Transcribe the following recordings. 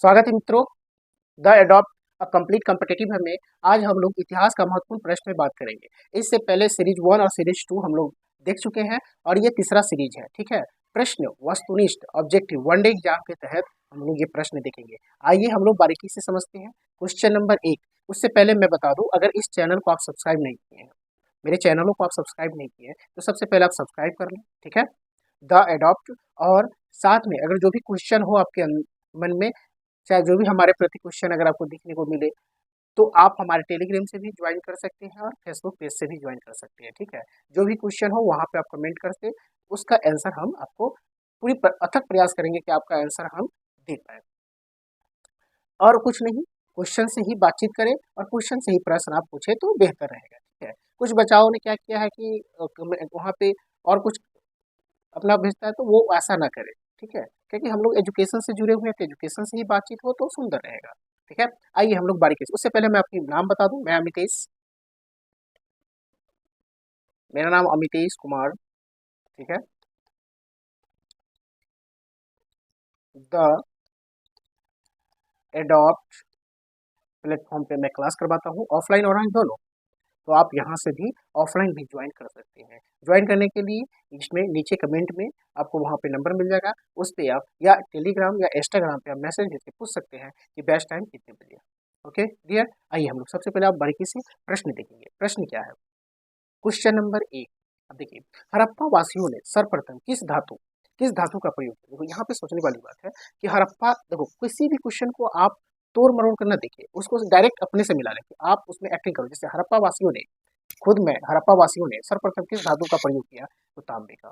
स्वागत है मित्रों। The adopt a complete competitive में आज हम लोग इतिहास का महत्वपूर्ण प्रश्न में बात करेंगे। इससे पहले सीरीज 1 और सीरीज 2 हम लोग देख चुके हैं और ये तीसरा सीरीज है। ठीक है, प्रश्न वस्तुनिष्ठ ऑब्जेक्टिव वनडे एग्जाम के तहत हम लोग ये प्रश्न देखेंगे। आइए हम लोग बारीकी से समझते हैं। Question number 1। उससे पहले मैं बता दूं, अगर इस चैनल को आप सब्सक्राइब नहीं किए हैं, मेरे चैनलों को आप सब्सक्राइब नहीं किए हैं, तो सबसे पहले आप सब्सक्राइब कर लें। ठीक है, द एडॉप्ट। और साथ में अगर जो भी क्वेश्चन हो आपके मन में, चाहे जो भी हमारे प्रति क्वेश्चन अगर आपको देखने को मिले, तो आप हमारे टेलीग्राम से भी ज्वाइन कर सकते हैं और फेसबुक पेज से भी ज्वाइन कर सकते हैं। ठीक है, जो भी क्वेश्चन हो वहाँ पे आप कमेंट करके उसका आंसर हम आपको अथक प्रयास करेंगे कि आपका आंसर हम दे पाए। और कुछ नहीं, क्वेश्चन से ही बातचीत करें और क्वेश्चन से ही प्रश्न आप पूछे तो बेहतर रहेगा। ठीक है, कुछ बच्चाओं ने क्या किया है कि वहाँ पे और कुछ अपना भेजता है, तो वो ऐसा ना करे। ठीक है, क्योंकि हम लोग एजुकेशन से जुड़े हुए हैं, तो एजुकेशन से ही बातचीत हो तो सुंदर रहेगा। ठीक है, आइए हम लोग बारीकी से, उससे पहले मैं अपनी नाम बता दूं। मैं अमितेश, मेरा नाम अमितेश कुमार। ठीक है, द एडॉप्ट प्लेटफॉर्म पे मैं क्लास करवाता हूँ, ऑफलाइन और ऑनलाइन दोनों। तो आप यहाँ से भी ऑफलाइन भी ज्वाइन कर सकते हैं। ज्वाइन करने के लिए इसमें नीचे कमेंट में आपको वहाँ पे नंबर मिल जाएगा, उस पर आप या टेलीग्राम या इंस्टाग्राम पे आप मैसेज करके पूछ सकते हैं कि बेस्ट टाइम कितने बजे है। ओके डियर, आइए हम लोग सबसे पहले आप बारीकी से प्रश्न देखेंगे। प्रश्न क्या है? Question number 1। अब देखिए, हड़प्पा वासियों ने सर्वप्रथम किस धातु का प्रयोग किया? देखो यहाँ पे सोचने वाली बात है कि हड़प्पा, देखो किसी भी क्वेश्चन को आप तोड़ मरोड़ कर ना देखिए, उसको डायरेक्ट अपने से मिला लें, आप उसमें एक्टिंग करो। जैसे हड़प्पा वासियों ने सर्वप्रथम किस धातु का प्रयोग किया? तो तांबे का।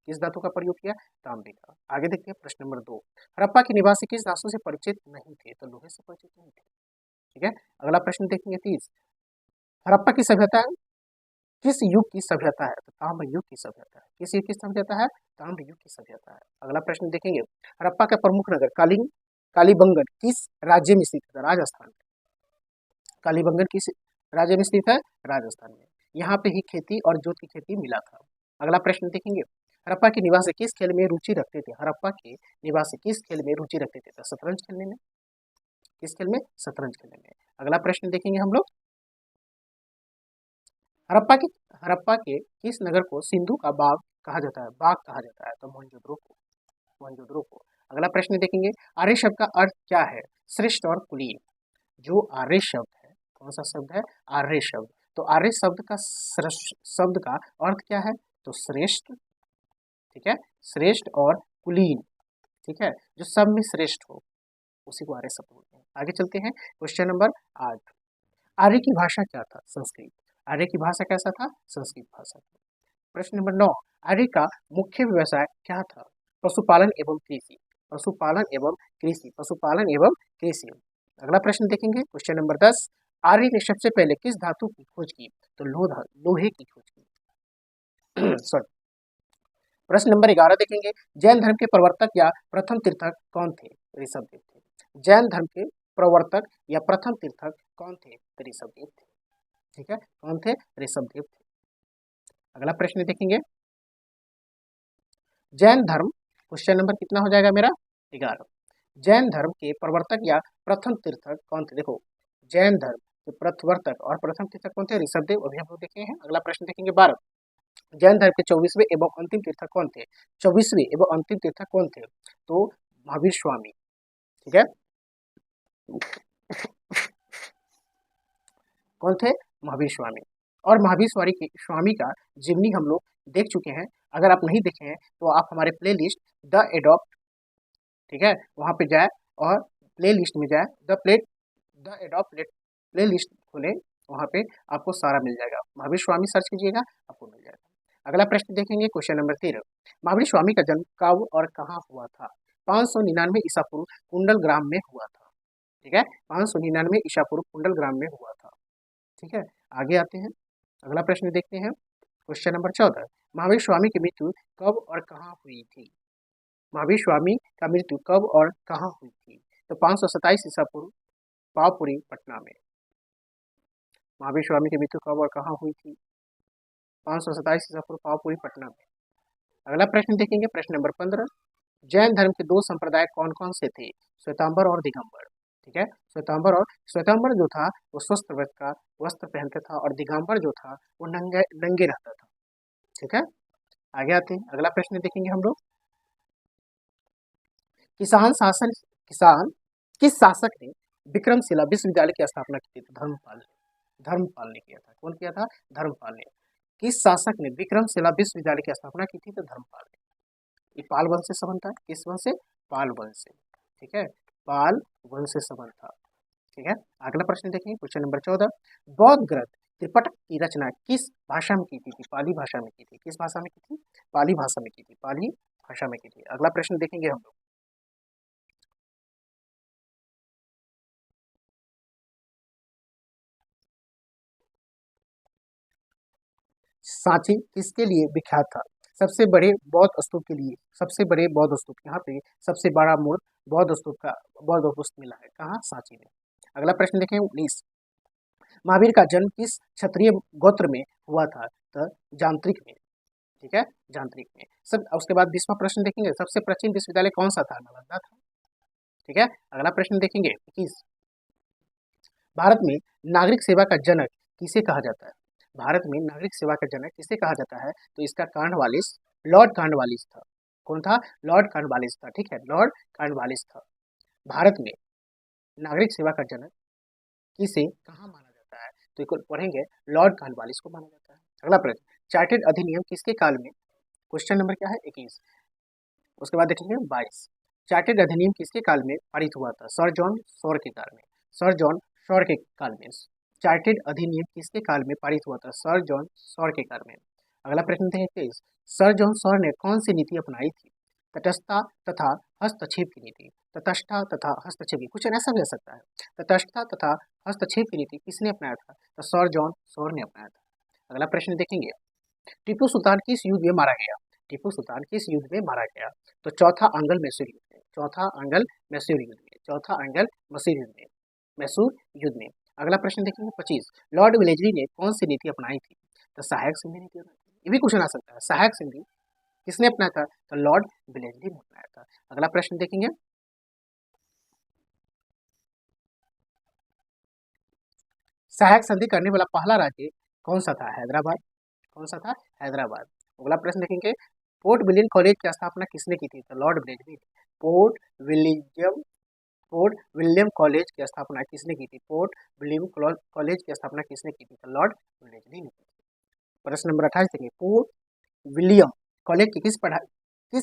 किस धातु का प्रयोग किया? तांबे का। आगे देखते हैं प्रश्न नंबर 2। हड़प्पा के निवासी किस धातु से परिचित नहीं थे? तो लोहे से परिचित नहीं थे। ठीक है, अगला प्रश्न देखेंगे 30। हड़प्पा की सभ्यता किस युग की सभ्यता है? तो ताम्र युग की सभ्यता है। किस युग की सभ्यता है? ताम्र युग की सभ्यता है। अगला प्रश्न देखेंगे, हड़प्पा का प्रमुख नगर कालीबंगन किस राज्य में स्थित है? राजस्थान में। कालीबंगन किस राज्य में स्थित है? राजस्थान में। यहाँ पे ही खेती और जोत की खेती मिला था। अगला प्रश्न देखेंगे, हड़प्पा के निवासी किस खेल में रुचि रखते थे? हड़प्पा के निवासी किस खेल में रुचि रखते थे? तो शतरंज खेलने में। किस खेल में? शतरंज खेलने में। अगला प्रश्न देखेंगे हम लोग, हड़प्पा के हड़प्पा के किस नगर को सिंधु का बाग कहा जाता है? बाग कहा जाता है। तो मोहनजोदड़ो को। अगला प्रश्न देखेंगे, आर्य शब्द का अर्थ क्या है? श्रेष्ठ और कुलीन। जो आर्य शब्द है, कौन सा शब्द है? आर्य शब्द। तो आर्य शब्द का अर्थ क्या है? तो श्रेष्ठ। ठीक है, श्रेष्ठ और कुलीन। ठीक है, जो सब में श्रेष्ठ हो उसी को आर्य शब्द बोलते हैं। आगे चलते हैं, क्वेश्चन नंबर 8। आर्य की भाषा क्या था? संस्कृत। आर्य की भाषा कैसा था? संस्कृत भाषा। प्रश्न नंबर 9। आर्य का मुख्य व्यवसाय क्या था? पशुपालन एवं कृषि। पशुपालन एवं कृषि। अगला प्रश्न देखेंगे, क्वेश्चन नंबर 10। आर्य ने सबसे पहले किस धातु की खोज की? तो लोहे की खोज की। सॉरी। प्रश्न नंबर 11 देखेंगे, जैन धर्म के प्रवर्तक या प्रथम तीर्थक कौन थे? ऋषभदेव थे। जैन धर्म के प्रवर्तक या प्रथम तीर्थक कौन थे? ऋषभदेव थे। ठीक है, कौन थे? ऋषभदेव थे। अगला प्रश्न देखेंगे, जैन धर्म, क्वेश्चन नंबर कितना हो जाएगा मेरा? 11। जैन धर्म के प्रवर्तक या प्रथम तीर्थक कौन थे? देखो, जैन धर्म के प्रवर्तक और प्रथम तीर्थक कौन थे? ऋषभदेव, अभी हम लोग देखे हैं। अगला प्रश्न देखेंगे 12। जैन धर्म के 24वें एवं अंतिम तीर्थक कौन थे? 24वें एवं अंतिम तीर्थक कौन थे? तो महावीर स्वामी। ठीक है, कौन थे? महावीर स्वामी। और महावीर स्वामी का जीवनी हम लोग देख चुके हैं। अगर आप नहीं देखे हैं तो आप हमारे प्ले लिस्ट द एडॉप्ट, ठीक है, वहाँ पे जाए और प्ले लिस्ट में जाए, द एडॉप्ट प्ले लिस्ट खोलें, वहाँ पे आपको सारा मिल जाएगा। महावीर स्वामी सर्च कीजिएगा, आपको मिल जाएगा। अगला प्रश्न देखेंगे, क्वेश्चन नंबर 13। महावीर स्वामी का जन्म कब और कहाँ हुआ था? 599 ईसा पूर्व कुंडल ग्राम में हुआ था। ठीक है, 599 ईसा पूर्व कुंडल ग्राम में हुआ था। ठीक है, आगे आते हैं, अगला प्रश्न देखते हैं, क्वेश्चन नंबर 14। महावीर स्वामी की मृत्यु कब और कहाँ हुई थी? महावीर स्वामी का मृत्यु कब और कहाँ हुई थी? तो 527 ईसा पूर्व पावपुरी पटना में। महावीर स्वामी की मृत्यु कब और कहाँ हुई थी? 527 ईसा पूर्व पावपुरी पटना में। अगला प्रश्न देखेंगे, प्रश्न नंबर 15। जैन धर्म के दो संप्रदाय कौन कौन से थे? श्वेतांबर और दिगंबर। ठीक है, श्वेतांबर जो था वो स्वस्थ वस्त्र का वस्त्र पहनता था और दिगंबर जो था वो नंगे नंगे रहता था। ठीक है, आगे आते हैं, अगला प्रश्न देखेंगे हम लोग। किसान शासन किसान किस शासक ने विक्रमशिला विश्वविद्यालय की स्थापना की थी? तो धर्मपाल ने किया था। कौन किया था? धर्मपाल ने। किस शासक ने विक्रमशिला विश्वविद्यालय की स्थापना की थी? तो धर्मपाल ने। ये पाल वंश से संबंध था। किस वंश से? पाल वंश से। ठीक है, पाल वंश से संबंध था। ठीक है, अगला प्रश्न देखेंगे, क्वेश्चन नंबर 14। बौद्ध ग्रंथ त्रिपिटक की रचना किस भाषा में की थी? पाली भाषा में की थी। किस भाषा में की थी? पाली भाषा में की थी। पाली भाषा में की थी। अगला प्रश्न देखेंगे हम लोग। सांची किसके लिए विख्यात था? सबसे बड़े बौद्ध स्तूप के लिए। सबसे बड़े बौद्ध स्तूप, यहाँ पे सबसे बड़ा मूर्त बौद्ध स्तूप का बौद्ध स्तूप मिला है। कहाँ? सांची में। अगला प्रश्न देखें 19। महावीर का जन्म किस क्षत्रिय गोत्र में हुआ था? तो जांत्रिक में। ठीक है, जांत्रिक में। सब उसके बाद 20वां प्रश्न देखेंगे, सबसे प्राचीन विश्वविद्यालय कौन सा था? नालंदा था। ठीक है, अगला प्रश्न देखेंगे 21। भारत में नागरिक सेवा का जनक किसे कहा जाता है? भारत में नागरिक सेवा का जनक किसे कहा जाता है? तो इसका कॉर्नवालिस, लॉर्ड कॉर्नवालिस था। कौन था? लॉर्ड कॉर्नवालिस था। ठीक है, लॉर्ड कॉर्नवालिस था। भारत में नागरिक सेवा का जनक किसे कहाँ माना जाता है? तो इसको पढ़ेंगे, लॉर्ड कॉर्नवालिस को माना जाता है। अगला प्रश्न, चार्टेड अधिनियम किसके काल में? क्वेश्चन नंबर क्या है? 21। उसके बाद देखेंगे 22। चार्टेड अधिनियम किसके काल में पारित हुआ था? सर जॉन सॉर के काल में। सर जॉन सॉर के काल में चार्टेड अधिनियम किसके काल में पारित हुआ था? सर जॉन सॉर के काल में। अगला प्रश्न देखेंगे, सर जॉन सॉर ने कौन सी नीति अपनाई थी? तटस्थता तथा हस्तक्षेप की नीति। तटस्थता तथा हस्तक्षेप की, कुछ ऐसा भी हो सकता है। तटस्थता तथा हस्तक्षेप की नीति किसने अपनाया था? तो सर जॉन सॉर ने अपनाया था। अगला प्रश्न देखेंगे, टीपू सुल्तान किस युद्ध में मारा गया? टीपू सुल्तान किस युद्ध में मारा गया? तो चौथा अंगल मैसूर युद्ध में। चौथा अंगल मैसूर युद्ध में। चौथा अंगल मैसूर युद्ध में। मैसूर युद्ध में। अगला प्रश्न देखेंगे 25। लॉर्ड वेलेस्ली ने कौन सी नीति अपनाई थी? तो सहायक संधि नीति अपनाई थी। ये भी क्वेश्चन आ सकता है, सहायक संधि किसने अपनाया था? तो लॉर्ड वेलेस्ली ने अपनाया था। अगला प्रश्न देखेंगे, सहायक संधि करने वाला पहला राज्य कौन सा था? हैदराबाद। कौन सा था? हैदराबाद। अगला प्रश्न देखेंगे, पोर्ट विलियम कॉलेज की स्थापना किसने की थी? तो लॉर्ड वेलेस्ली ने। Port William port William college की स्थापना किसने की थी? पोर्ट विलियम कॉलेज की स्थापना किसने की थी? तो लॉर्ड वेलेस्ली ने की थी। प्रश्न नंबर 28 देखेंगे, पोर्ट विलियम कॉलेज की किस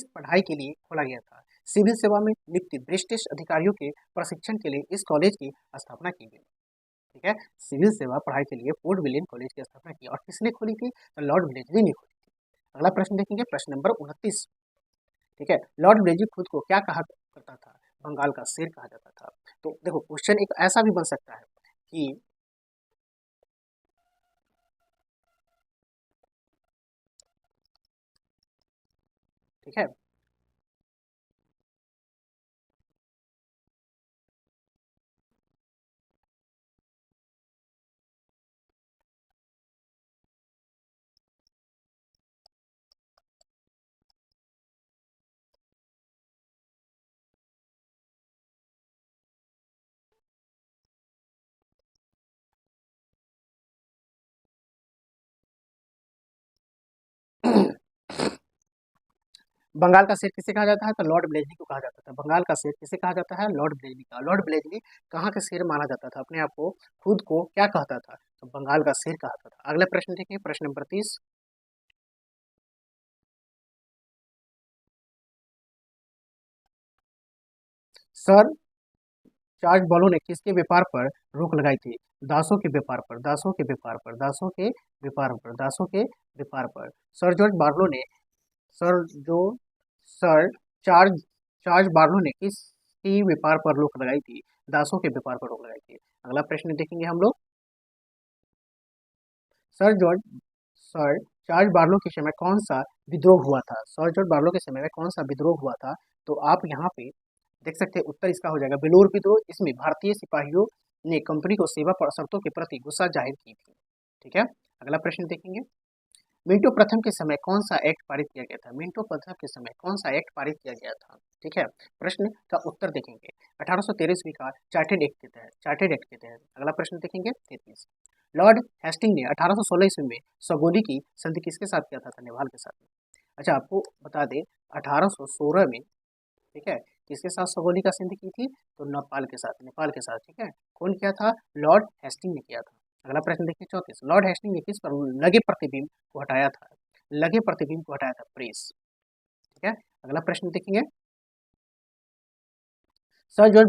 पढ़ाई के लिए खोला गया था? सिविल सेवा में नियुक्त ब्रिटिश अधिकारियों के प्रशिक्षण के लिए इस कॉलेज की स्थापना की गई। ठीक है, सिविल सेवा पढ़ाई के लिए पोर्ट विलियम कॉलेज की स्थापना की, और किसने खोली थी? तो लॉर्ड वेलेस्ली ने खोली थी। अगला प्रश्न देखेंगे, प्रश्न नंबर 29। ठीक है, लॉर्ड वेलेस्ली खुद को क्या कहा करता था? बंगाल का शेर कहा जाता था। तो देखो, क्वेश्चन एक ऐसा भी बन सकता है कि ठीक है, बंगाल का शेर किसे कहा जाता है? तो लॉर्ड वेलेस्ली को कहा जाता था। बंगाल का शेर किसे कहा जाता है? लॉर्ड वेलेस्ली का। लॉर्ड वेलेस्ली कहाँ का शेर माना जाता था? अपने आप को, खुद को क्या कहता था? तो बंगाल का शेर कहता था। अगला प्रश्न देखिए, प्रश्न नंबर 30। सर चार्ज बॉलो ने किसके व्यापार पर रोक लगाई थी? दासों के व्यापार पर। दासों के व्यापार पर। दासों के व्यापार पर। दासों के व्यापार पर। सर जॉर्ज बार्लो ने सर जो सर चार्ज चार्ज बार्लो ने किसकी व्यापार पर रोक लगाई थी? दासों के व्यापार पर रोक लगाई थी। अगला प्रश्न देखेंगे हम लोग, sir George sir George Barlow के समय कौन सा विद्रोह हुआ था? सर जॉर्ज बार्लो के समय में कौन सा विद्रोह हुआ था? तो आप यहाँ पे देख सकते हैं, उत्तर इसका हो जाएगा बेलूर विद्रोह। इसमें भारतीय सिपाहियों ने कंपनी को सेवा पर शर्तों के प्रति गुस्सा जाहिर की थी। ठीक है, अगला प्रश्न देखेंगे, मिंटो प्रथम के समय कौन सा एक्ट पारित किया गया था? मिंटो प्रथम के समय कौन सा एक्ट पारित किया गया था? ठीक है, प्रश्न का उत्तर देखेंगे 1813 ईस्वी का चार्टेड एक्ट के तहत। अगला प्रश्न देखेंगे 33। लॉर्ड हेस्टिंग ने 1816 ईस्वी में सगोली की संधि किसके साथ किया था? नेपाल के साथ में। अच्छा, आपको बता दें 1816 में, ठीक है, किसके साथ सगोली का संधि की थी? तो नेपाल के साथ, ठीक है। कौन किया था? लॉर्ड हेस्टिंग ने किया था। अगला प्रश्न देखिए 34। लॉर्ड हेस्टिंग ने किस पर लगे प्रतिबिंब को हटाया था? लगे प्रतिबिंब को हटाया था, प्रेस, ठीक है। अगला प्रश्न देखेंगे, सर जॉर्ज